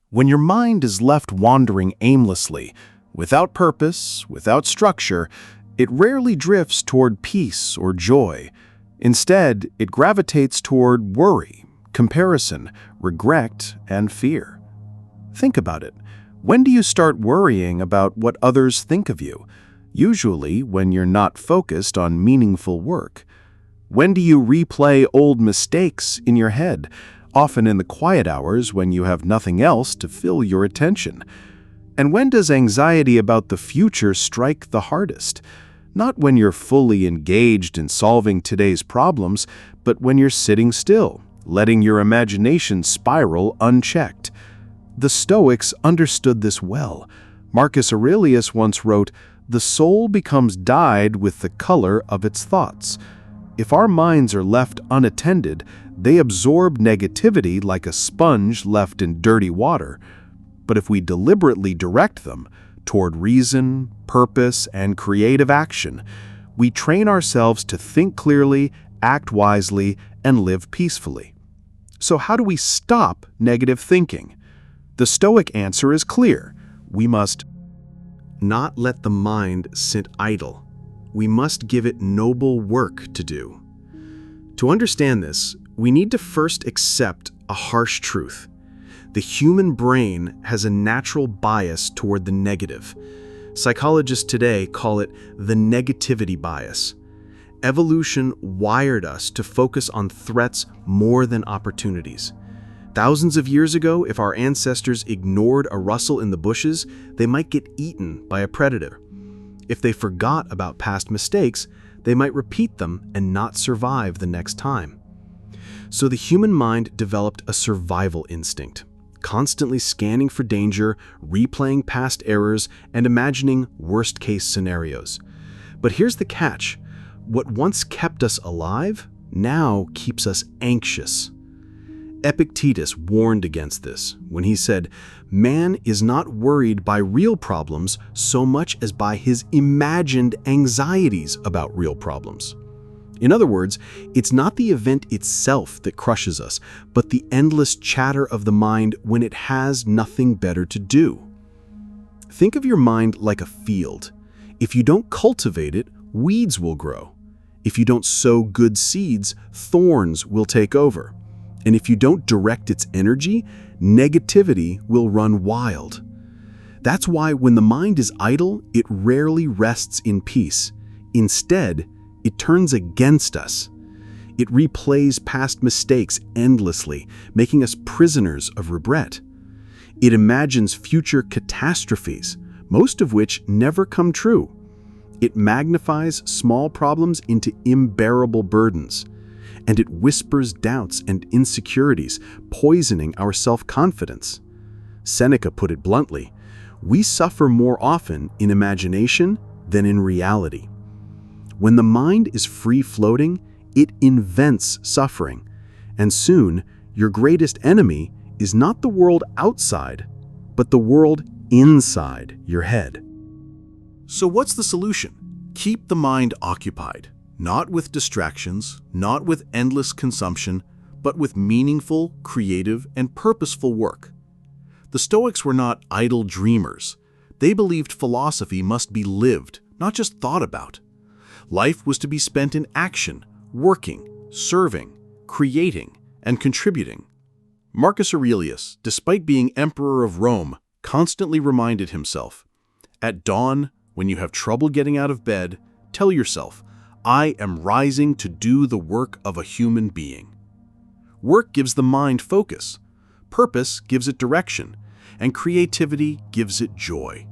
When your mind is left wandering aimlessly, without purpose, without structure, it rarely drifts toward peace or joy. Instead, it gravitates toward worry, comparison, regret, and fear. Think about it. When do you start worrying about what others think of you? Usually when you're not focused on meaningful work. When do you replay old mistakes in your head? Often in the quiet hours when you have nothing else to fill your attention. And when does anxiety about the future strike the hardest? Not when you're fully engaged in solving today's problems, but when you're sitting still, letting your imagination spiral unchecked. The Stoics understood this well. Marcus Aurelius once wrote, "The soul becomes dyed with the color of its thoughts." If our minds are left unattended, they absorb negativity like a sponge left in dirty water. But if we deliberately direct them toward reason, purpose, and creative action, we train ourselves to think clearly, act wisely, and live peacefully. So how do we stop negative thinking? The Stoic answer is clear. We must not let the mind sit idle. We must give it noble work to do. To understand this, we need to first accept a harsh truth. The human brain has a natural bias toward the negative. Psychologists today call it the negativity bias. Evolution wired us to focus on threats more than opportunities. Thousands of years ago, if our ancestors ignored a rustle in the bushes, they might get eaten by a predator. If they forgot about past mistakes, they might repeat them and not survive the next time. So the human mind developed a survival instinct, constantly scanning for danger, replaying past errors, and imagining worst-case scenarios. But here's the catch. What once kept us alive now keeps us anxious. Epictetus warned against this when he said, "Man is not worried by real problems so much as by his imagined anxieties about real problems." In other words, it's not the event itself that crushes us, but the endless chatter of the mind when it has nothing better to do. Think of your mind like a field. If you don't cultivate it, weeds will grow. If you don't sow good seeds, thorns will take over. And if you don't direct its energy, negativity will run wild. That's why when the mind is idle, it rarely rests in peace. Instead, it turns against us. It replays past mistakes endlessly, making us prisoners of regret. It imagines future catastrophes, most of which never come true. It magnifies small problems into unbearable burdens. And it whispers doubts and insecurities, poisoning our self-confidence. Seneca put it bluntly, "We suffer more often in imagination than in reality." When the mind is free-floating, it invents suffering. And soon, your greatest enemy is not the world outside, but the world inside your head. So what's the solution? Keep the mind occupied. Not with distractions, not with endless consumption, but with meaningful, creative, and purposeful work. The Stoics were not idle dreamers. They believed philosophy must be lived, not just thought about. Life was to be spent in action, working, serving, creating, and contributing. Marcus Aurelius, despite being emperor of Rome, constantly reminded himself, "At dawn, when you have trouble getting out of bed, tell yourself, I am rising to do the work of a human being." Work gives the mind focus, purpose gives it direction, and creativity gives it joy.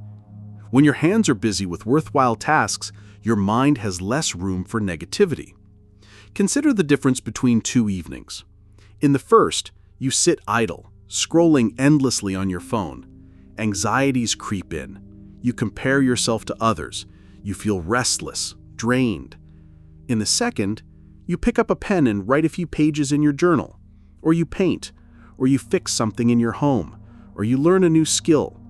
When your hands are busy with worthwhile tasks, your mind has less room for negativity. Consider the difference between 2 evenings. In the first, you sit idle, scrolling endlessly on your phone. Anxieties creep in. You compare yourself to others. You feel restless, drained. In the second, you pick up a pen and write a few pages in your journal, or you paint, or you fix something in your home, or you learn a new skill.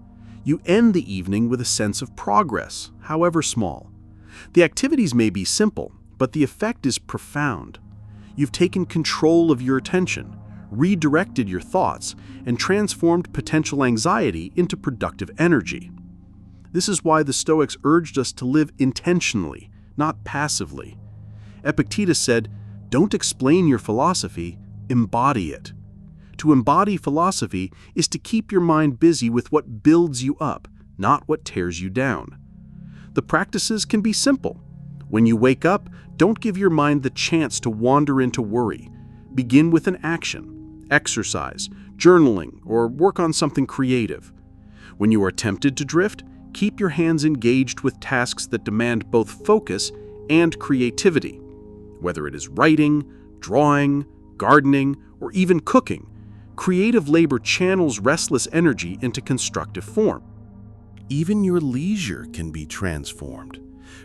You end the evening with a sense of progress, however small. The activities may be simple, but the effect is profound. You've taken control of your attention, redirected your thoughts, and transformed potential anxiety into productive energy. This is why the Stoics urged us to live intentionally, not passively. Epictetus said, "Don't explain your philosophy, embody it." To embody philosophy is to keep your mind busy with what builds you up, not what tears you down. The practices can be simple. When you wake up, don't give your mind the chance to wander into worry. Begin with an action, exercise, journaling, or work on something creative. When you are tempted to drift, keep your hands engaged with tasks that demand both focus and creativity. Whether it is writing, drawing, gardening, or even cooking, creative labor channels restless energy into constructive form. Even your leisure can be transformed.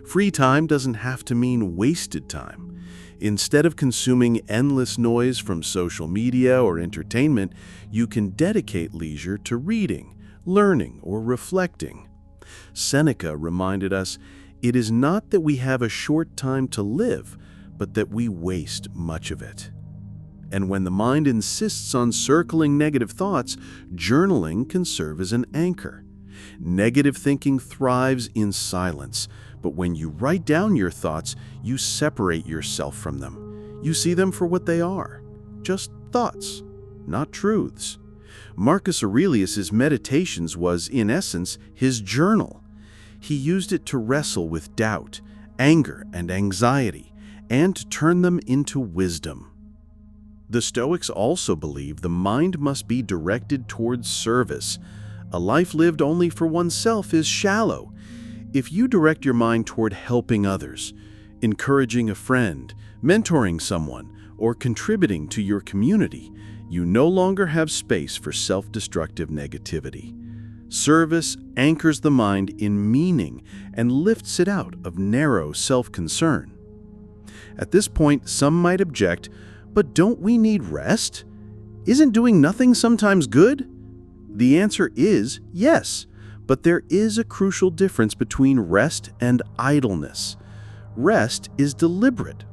Free time doesn't have to mean wasted time. Instead of consuming endless noise from social media or entertainment, you can dedicate leisure to reading, learning, or reflecting. Seneca reminded us, "It is not that we have a short time to live, but that we waste much of it." And when the mind insists on circling negative thoughts, journaling can serve as an anchor. Negative thinking thrives in silence, but when you write down your thoughts, you separate yourself from them. You see them for what they are, just thoughts, not truths. Marcus Aurelius's Meditations was, in essence, his journal. He used it to wrestle with doubt, anger, and anxiety, and to turn them into wisdom. The Stoics also believe the mind must be directed towards service. A life lived only for oneself is shallow. If you direct your mind toward helping others, encouraging a friend, mentoring someone, or contributing to your community, you no longer have space for self-destructive negativity. Service anchors the mind in meaning and lifts it out of narrow self-concern. At this point, some might object, "But don't we need rest? Isn't doing nothing sometimes good?" The answer is yes, but there is a crucial difference between rest and idleness. Rest is deliberate.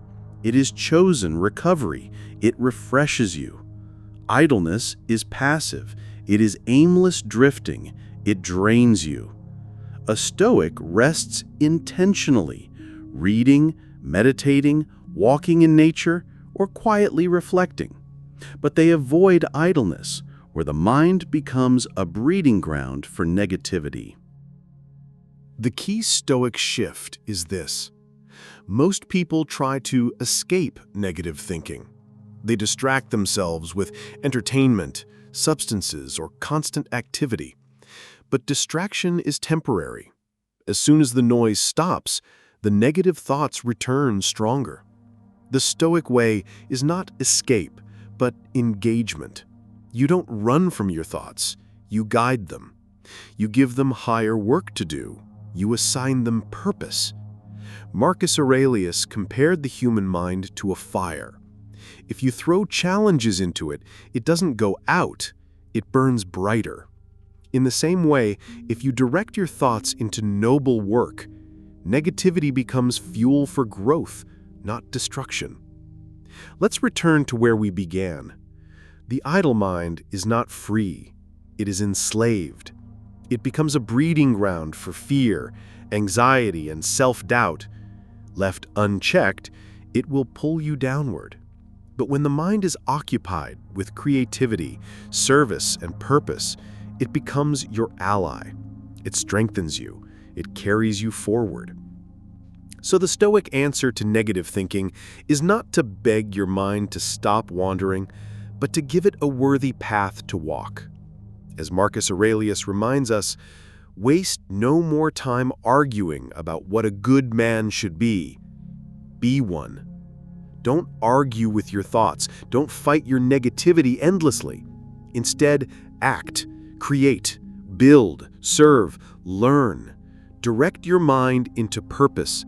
It is chosen recovery. It refreshes you. Idleness is passive. It is aimless drifting. It drains you. A Stoic rests intentionally, reading, meditating, walking in nature, or quietly reflecting. But they avoid idleness, where the mind becomes a breeding ground for negativity. The key Stoic shift is this. Most people try to escape negative thinking. They distract themselves with entertainment, substances, or constant activity. But distraction is temporary. As soon as the noise stops, the negative thoughts return stronger. The Stoic way is not escape, but engagement. You don't run from your thoughts, you guide them. You give them higher work to do. You assign them purpose. Marcus Aurelius compared the human mind to a fire. If you throw challenges into it, it doesn't go out, it burns brighter. In the same way, if you direct your thoughts into noble work, negativity becomes fuel for growth, not destruction. Let's return to where we began. The idle mind is not free, it is enslaved. It becomes a breeding ground for fear, anxiety, and self-doubt. Left unchecked, it will pull you downward. But when the mind is occupied with creativity, service, and purpose, it becomes your ally. It strengthens you. It carries you forward. So the Stoic answer to negative thinking is not to beg your mind to stop wandering, but to give it a worthy path to walk. As Marcus Aurelius reminds us, waste no more time arguing about what a good man should be. Be one. Don't argue with your thoughts. Don't fight your negativity endlessly. Instead, act, create, build, serve, learn. Direct your mind into purpose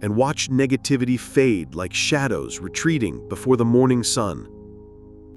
and watch negativity fade like shadows retreating before the morning sun.